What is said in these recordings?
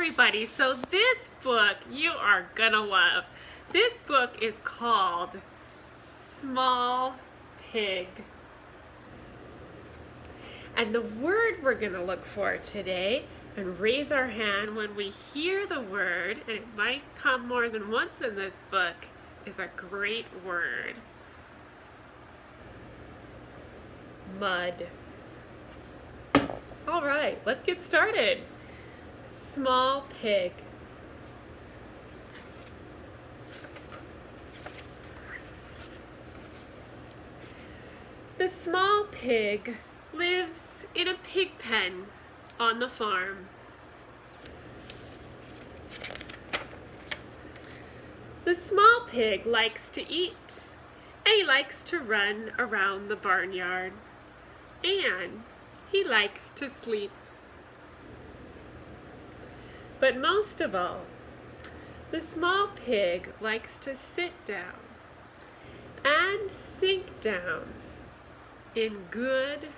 everybody. So this book you are gonna love. This book is called Small Pig. And the word we're gonna look for today and raise our hand when we hear the word, and it might come more than once in this book, is a great word. Mud. All right, let's get started. Small pig. The small pig lives in a pig pen on the farm. The small pig likes to eat, and he likes to run around the barnyard, and he likes to sleep. But most of all, the small pig likes to sit down and sink down in good,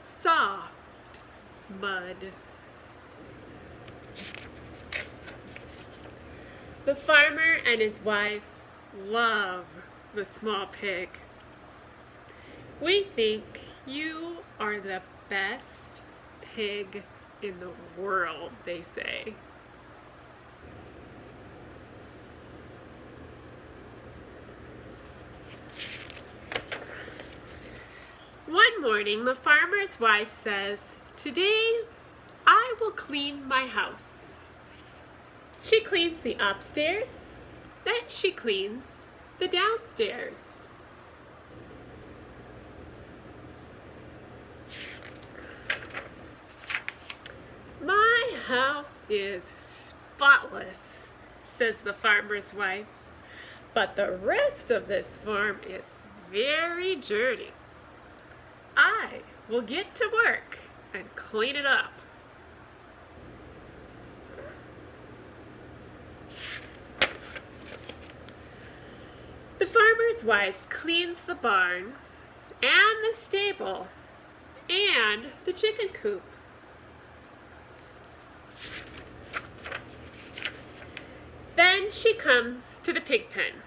soft mud. The farmer and his wife love the small pig. We think you are the best pig in the world, they say. One morning, the farmer's wife says, "Today, I will clean my house." She cleans the upstairs, then she cleans the downstairs. "My house is spotless," says the farmer's wife, "but the rest of this farm is very dirty. I will get to work and clean it up." The farmer's wife cleans the barn and the stable and the chicken coop. Then she comes to the pig pen.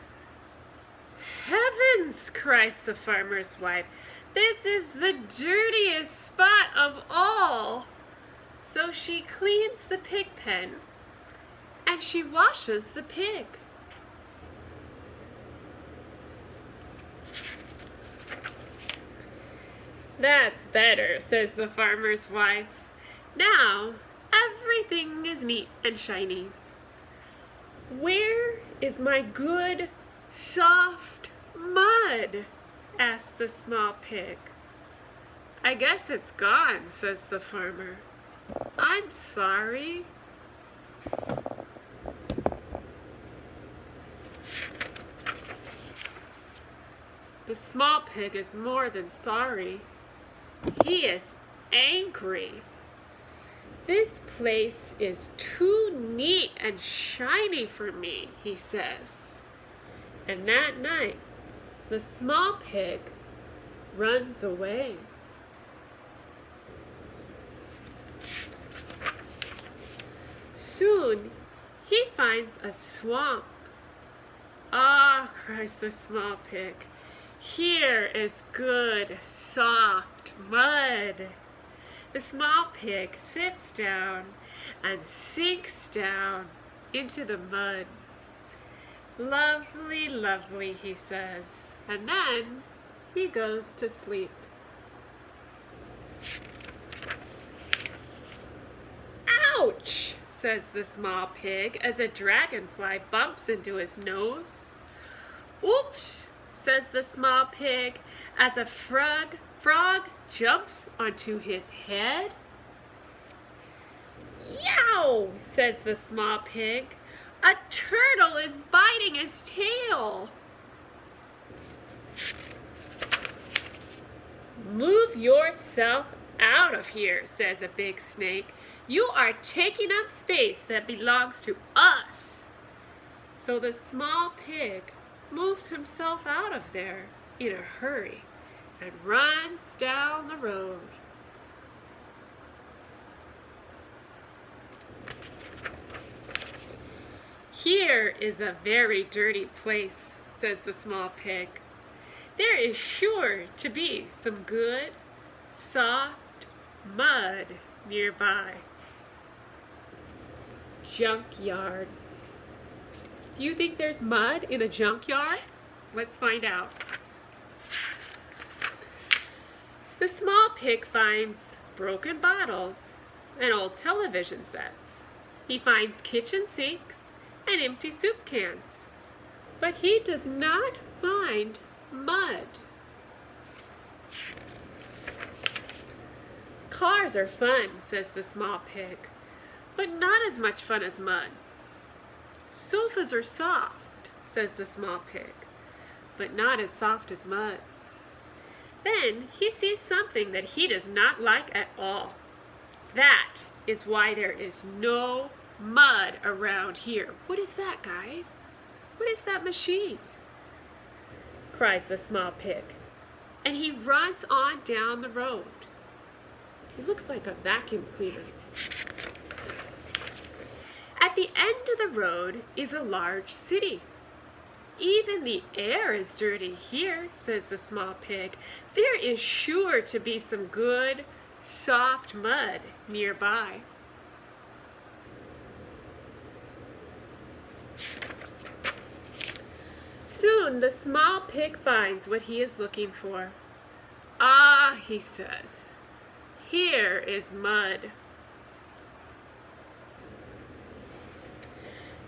"Heavens!" cries the farmer's wife. "This is the dirtiest spot of all." So she cleans the pig pen and she washes the pig. "That's better," says the farmer's wife. "Now everything is neat and shiny. Where is my good, soft mud?" asked the small pig. "I guess it's gone," says the farmer. "I'm sorry." The small pig is more than sorry. He is angry. "This place is too neat and shiny for me," he says. And that night, the small pig runs away. Soon, he finds a swamp. "Ah," cries the small pig, "here is good, soft mud." The small pig sits down and sinks down into the mud. "Lovely, lovely," he says, and then he goes to sleep. "Ouch!" says the small pig as a dragonfly bumps into his nose. "Oops!" says the small pig as a frog jumps onto his head. "Yow!" says the small pig. "A turtle is biting his tail." "Move yourself out of here," says a big snake. "You are taking up space that belongs to us." So the small pig moves himself out of there in a hurry and runs down the road. Here is a very dirty place, says the small pig. There is sure to be some good, soft mud nearby. Junkyard. Do you think there's mud in a junkyard? Let's find out. The small pig finds broken bottles, an old television set. He finds kitchen sinks and empty soup cans. But he does not find mud. Cars are fun, says the small pig, but not as much fun as mud. Sofas are soft, says the small pig, but not as soft as mud. Then he sees something that he does not like at all. That is why there is no mud around here. What is that, guys? What is that machine? Cries the small pig, and he runs on down the road. It looks like a vacuum cleaner. At the end of the road is a large city. Even the air is dirty here, says the small pig. There is sure to be some good, soft mud nearby. Soon the small pig finds what he is looking for. Ah, he says, here is mud.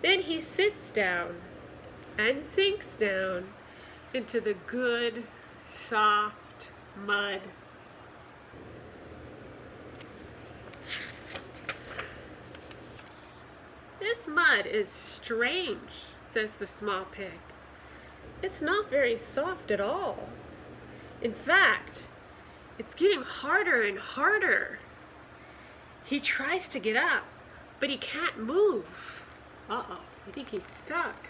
Then he sits down and sinks down into the good, soft mud. This mud is strange, says the small pig. It's not very soft at all. In fact, it's getting harder and harder. He tries to get up, but he can't move. Uh-oh, I think he's stuck.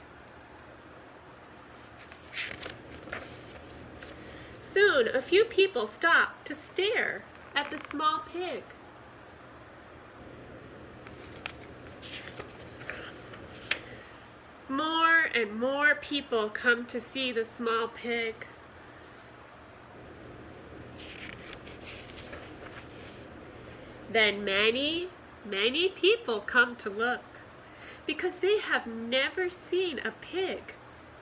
Soon, a few people stop to stare at the small pig. More and more people come to see the small pig. Then many people come to look because they have never seen a pig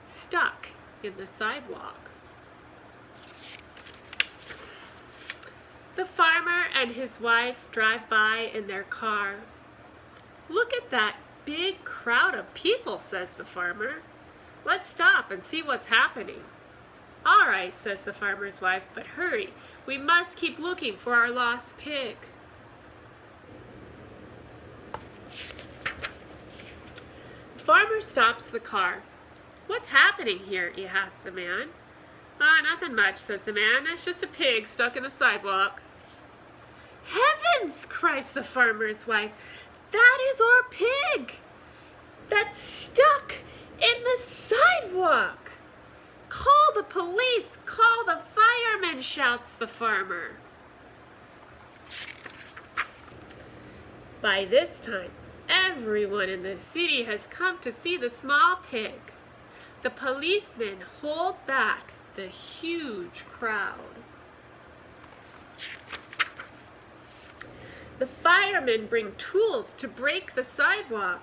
stuck in the sidewalk. The farmer and his wife drive by in their car. Look at that big crowd of people, says the farmer. Let's stop and see what's happening. All right, says the farmer's wife, but hurry. We must keep looking for our lost pig. The farmer stops the car. What's happening here? He asks the man. Nothing much, says the man. There's just a pig stuck in the sidewalk. Heavens, cries the farmer's wife. That is our pig that's stuck in the sidewalk. Call the police, call the firemen, shouts the farmer. By this time, everyone in the city has come to see the small pig. The policemen hold back the huge crowd. The firemen bring tools to break the sidewalk.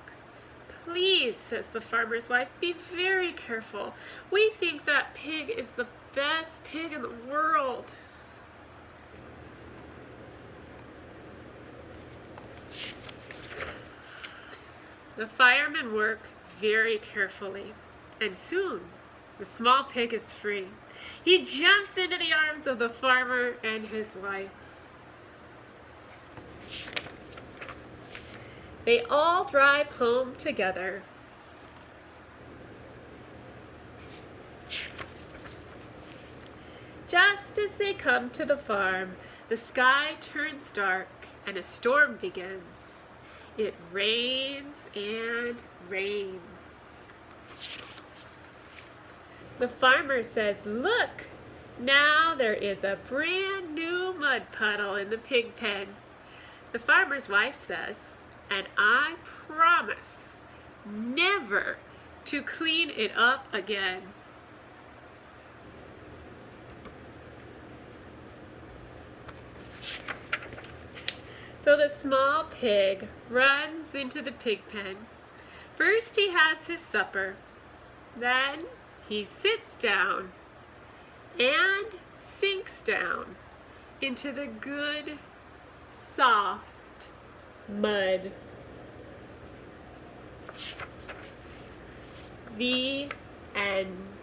Please, says the farmer's wife, be very careful. We think that pig is the best pig in the world. The firemen work very carefully, and soon the small pig is free. He jumps into the arms of the farmer and his wife. They all drive home together. Just as they come to the farm, the sky turns dark and a storm begins. It rains and rains. The farmer says, "Look, now there is a brand new mud puddle in the pig pen." The farmer's wife says, "And I promise never to clean it up again. So the small pig runs into the pig pen. First he has his supper. Then he sits down and sinks down into the good, soft mud. The end.